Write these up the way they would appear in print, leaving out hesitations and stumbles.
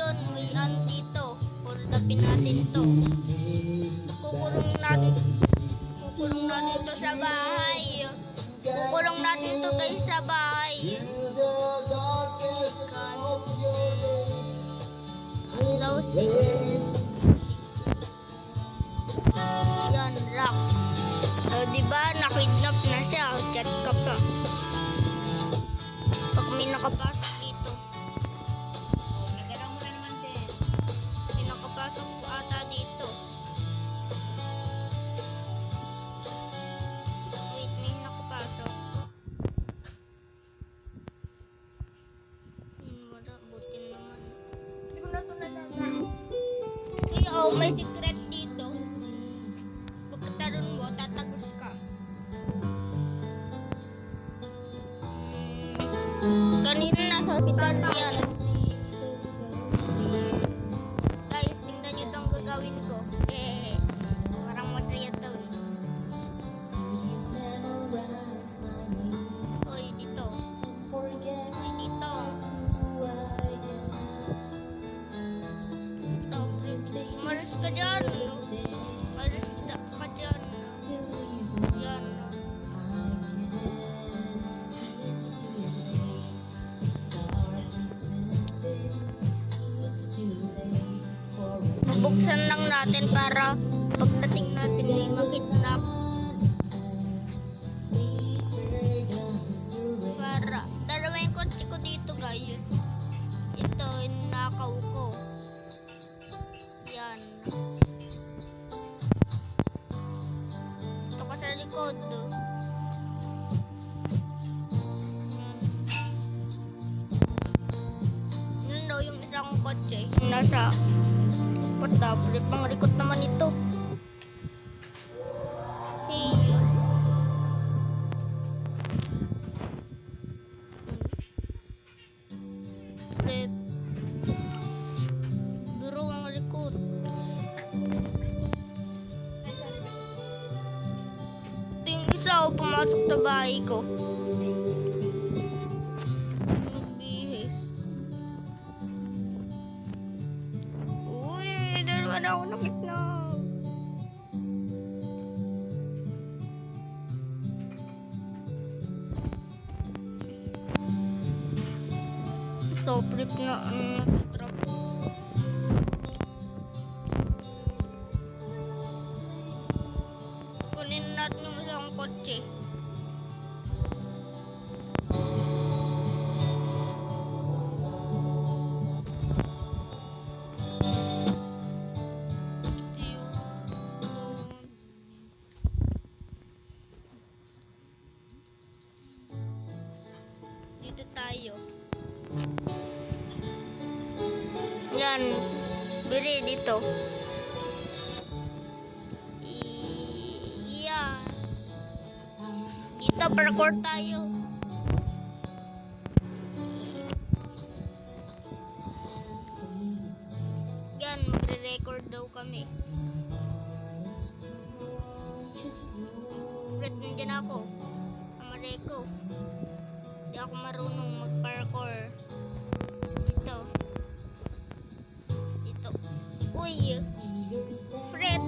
yun, may ano dito. Hold upin natin to. Kukulong natin to sa bahay. Kukulong natin to guys sa bahay. Yan, rock. Diba, nakidnap na siya. Chat ka pa. Pag may nakapasok dito. Nagalaw mo na naman din. May nakapasok ata dito. Wait, may nakapasok. Wala, butin naman. Hindi ko na ito nalala. Kuya, oh, may secret dito. Pagkataron mo, tatagos ka. Kanina nasa hospital yan. Guys, tingnan nyo itong gagawin ko. Parang masaya to eh. Hoy, dito. Hoy, dito. Umalis ka dyan. Umalis ka dyan. Yan. Buksan lang natin para pagdating natin may mag-kidnap. Para dalawa yung kotse ko dito guys. Ito yung nakaw ko. Yan. Ito ka sa likod. Yun daw yung isang kotse. Yung nasa patable pang likod naman ito. Hey. Red. Biro ang likod. Ito yung isa pumasok sa bahay ko. Nagbihis. Uy, dalawa na ako nakitnap. Top rip na trap. Kunin natin yung isang kotse. Dito tayo. Yan. Bili dito. Yan. Dito parkour tayo. Yan, magre-record daw kami. Wait, nandiyan ako. Amareko. Hindi ako marunong mag-parkour. Dito. Dito. Uy! Fred!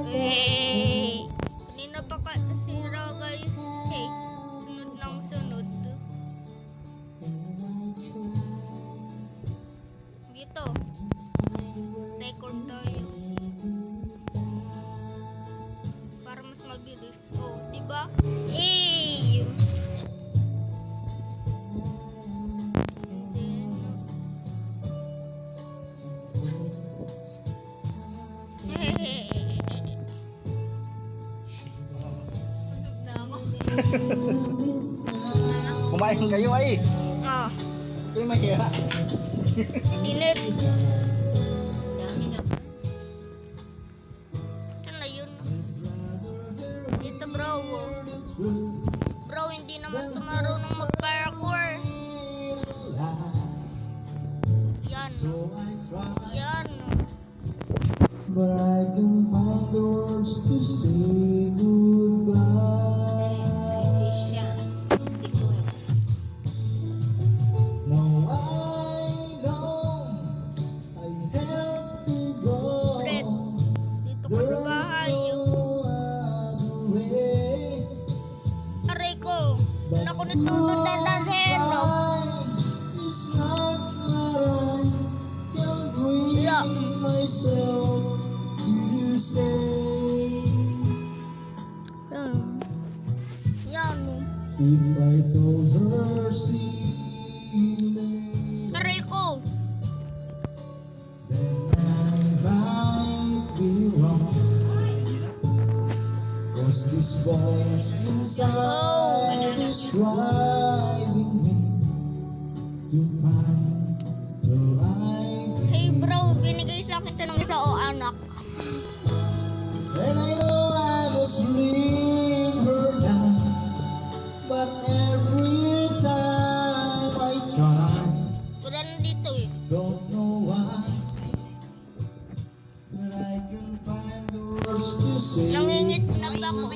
Hey! Kanina pa sira guys. Hey, sunod ng sunod. Dito. Record tayo. Para mas mabilis. Oh, diba? Hey! Kumain kayo ay. Ah, Ito mahira. init. Ito na yun. Dito bro. Bro, hindi naman ito marunong mag-parkour. Yan. Yan. But I can find the words to say goodbye. Now I know I myself to say, Yan. if I told her see you later, Taray ko. then I might be wrong. 'Cause this voice inside is driving me to find the right Hey bro, binigay sa akin ng isa o anak. And I know I was leading her down, but every time I try, Wala nandito eh. don't know why, but I can find the words to say. Nangingit lang ako.